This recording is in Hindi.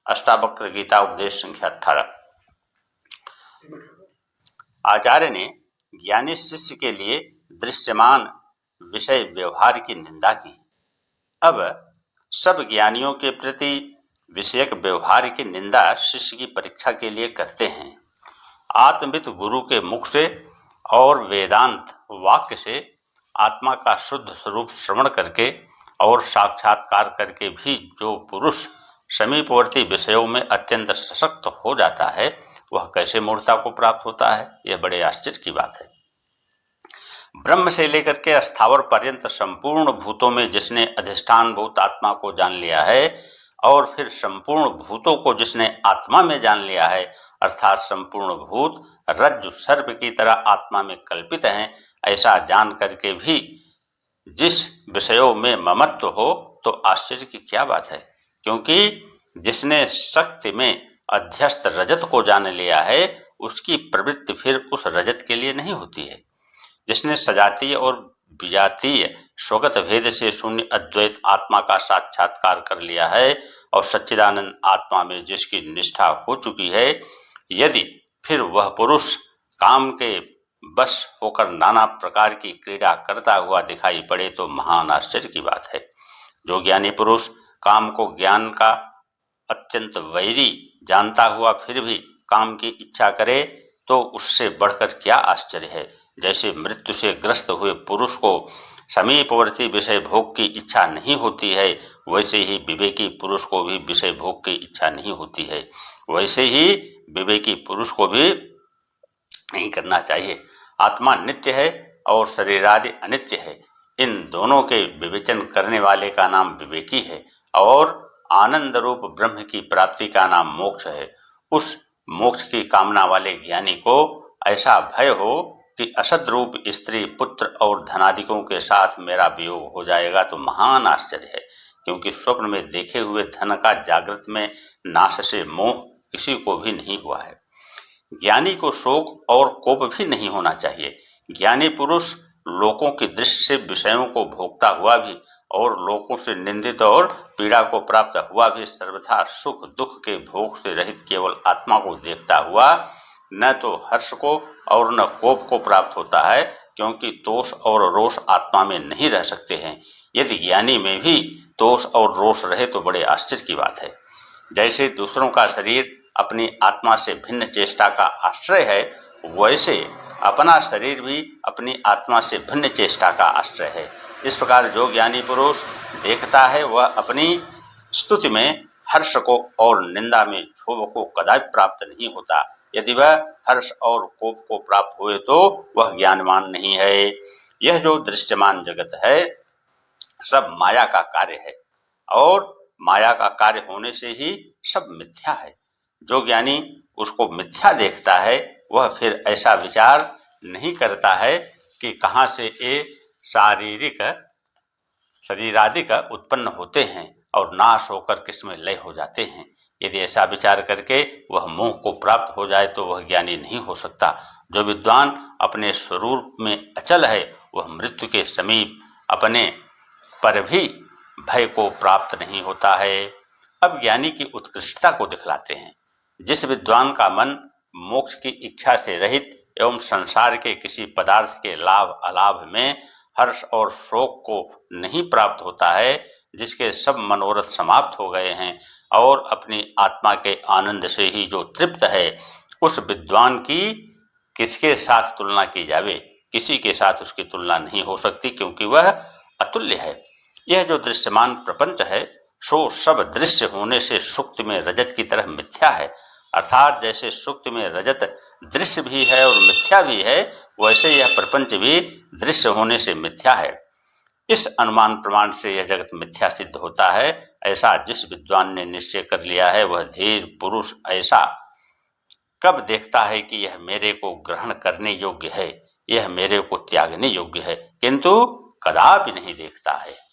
अष्टावक्र गीता उपदेश संख्या 18। आचार्य ने ज्ञानी शिष्य के लिए दृश्यमान विषय व्यवहार की निंदा की। अब सब ज्ञानियों के प्रति विषयक व्यवहार की निंदा शिष्य की परीक्षा के लिए करते हैं। आत्मविद गुरु के मुख से और वेदांत वाक्य से आत्मा का शुद्ध स्वरूप श्रवण करके और साक्षात्कार करके भी जो पुरुष समीपवर्ती विषयों में अत्यंत सशक्त हो जाता है, वह कैसे मूर्खता को प्राप्त होता है? यह बड़े आश्चर्य की बात है। ब्रह्म से लेकर के स्थावर पर्यंत संपूर्ण भूतों में जिसने अधिष्ठान भूत आत्मा को जान लिया है और फिर संपूर्ण भूतों को जिसने आत्मा में जान लिया है, अर्थात संपूर्ण भूत रज्जु सर्प की तरह आत्मा में कल्पित हैं, ऐसा जान करके भी जिस विषयों में ममत्व हो तो आश्चर्य की क्या बात है। क्योंकि जिसने शक्ति में अध्यस्त रजत को जान लिया है, उसकी प्रवृत्ति फिर उस रजत के लिए नहीं होती है। जिसने सजातीय और विजातीय स्वगत भेद से शून्य अद्वैत आत्मा का साक्षात्कार कर लिया है और सच्चिदानंद आत्मा में जिसकी निष्ठा हो चुकी है, यदि फिर वह पुरुष काम के बस होकर नाना प्रकार की क्रीड़ा करता हुआ दिखाई पड़े तो महान आश्चर्य की बात है। जो ज्ञानी पुरुष काम को ज्ञान का अत्यंत वैरी जानता हुआ फिर भी काम की इच्छा करे तो उससे बढ़कर क्या आश्चर्य है। जैसे मृत्यु से ग्रस्त हुए पुरुष को समीपवर्ती विषय भोग की इच्छा नहीं होती है, वैसे ही विवेकी पुरुष को भी विषय भोग की इच्छा नहीं होती है। वैसे ही विवेकी पुरुष को भी नहीं करना चाहिए। आत्मा नित्य है और शरीर आदि अनित्य है। इन दोनों के विवेचन करने वाले का नाम विवेकी है और आनंद रूप ब्रह्म की प्राप्ति का नाम मोक्ष है। उस मोक्ष की कामना वाले ज्ञानी को ऐसा भय हो कि असद रूप स्त्री पुत्र और धनादिकों के साथ मेरा वियोग हो जाएगा तो महान आश्चर्य है। क्योंकि स्वप्न में देखे हुए धन का जागृत में नाश से मोह किसी को भी नहीं हुआ है। ज्ञानी को शोक और कोप भी नहीं होना चाहिए। ज्ञानी पुरुष लोगों की दृष्टि से विषयों को भोगता हुआ भी और लोगों से निंदित और पीड़ा को प्राप्त हुआ भी सर्वथा सुख दुख के भोग से रहित केवल आत्मा को देखता हुआ न तो हर्ष को और न कोप को प्राप्त होता है, क्योंकि तोष और रोष आत्मा में नहीं रह सकते हैं। यदि ज्ञानी में भी तोष और रोष रहे तो बड़े आश्चर्य की बात है। जैसे दूसरों का शरीर अपनी आत्मा से भिन्न चेष्टा का आश्रय है, वैसे अपना शरीर भी अपनी आत्मा से भिन्न चेष्टा का आश्रय है। इस प्रकार जो ज्ञानी पुरुष देखता है वह अपनी स्तुति में हर्ष को और निंदा में क्षोभ को कदापि प्राप्त नहीं होता। यदि वह हर्ष और कोप को प्राप्त हुए तो वह ज्ञानवान नहीं है। यह जो दृश्यमान जगत है सब माया का कार्य है और माया का कार्य होने से ही सब मिथ्या है। जो ज्ञानी उसको मिथ्या देखता है वह फिर ऐसा विचार नहीं करता है कि कहाँ से ये शारीरिक शरीरादिक उत्पन्न होते हैं और नाश होकर किसमें लय हो जाते हैं। यदि ऐसा विचार करके वह मोह को प्राप्त हो जाए तो वह ज्ञानी नहीं हो सकता। जो विद्वान अपने स्वरूप में अचल है वह मृत्यु के समीप अपने पर भी भय को प्राप्त नहीं होता है। अब ज्ञानी की उत्कृष्टता को दिखलाते हैं। जिस विद्वान का मन मोक्ष की इच्छा से रहित एवं संसार के किसी पदार्थ के लाभ अलाभ में हर्ष और शोक को नहीं प्राप्त होता है, जिसके सब मनोरथ समाप्त हो गए हैं और अपनी आत्मा के आनंद से ही जो तृप्त है, उस विद्वान की किसके साथ तुलना की जावे? किसी के साथ उसकी तुलना नहीं हो सकती, क्योंकि वह अतुल्य है। यह जो दृश्यमान प्रपंच है सो सब दृश्य होने से सुक्ति में रजत की तरह मिथ्या है। अर्थात जैसे सुक्ति में रजत दृश्य भी है और मिथ्या भी है, वैसे यह प्रपंच भी दृश्य होने से मिथ्या है। इस अनुमान प्रमाण से यह जगत मिथ्या सिद्ध होता है। ऐसा जिस विद्वान ने निश्चय कर लिया है वह धीर पुरुष ऐसा कब देखता है कि यह मेरे को ग्रहण करने योग्य है, यह मेरे को त्यागने योग्य है, किंतु कदापि नहीं देखता है।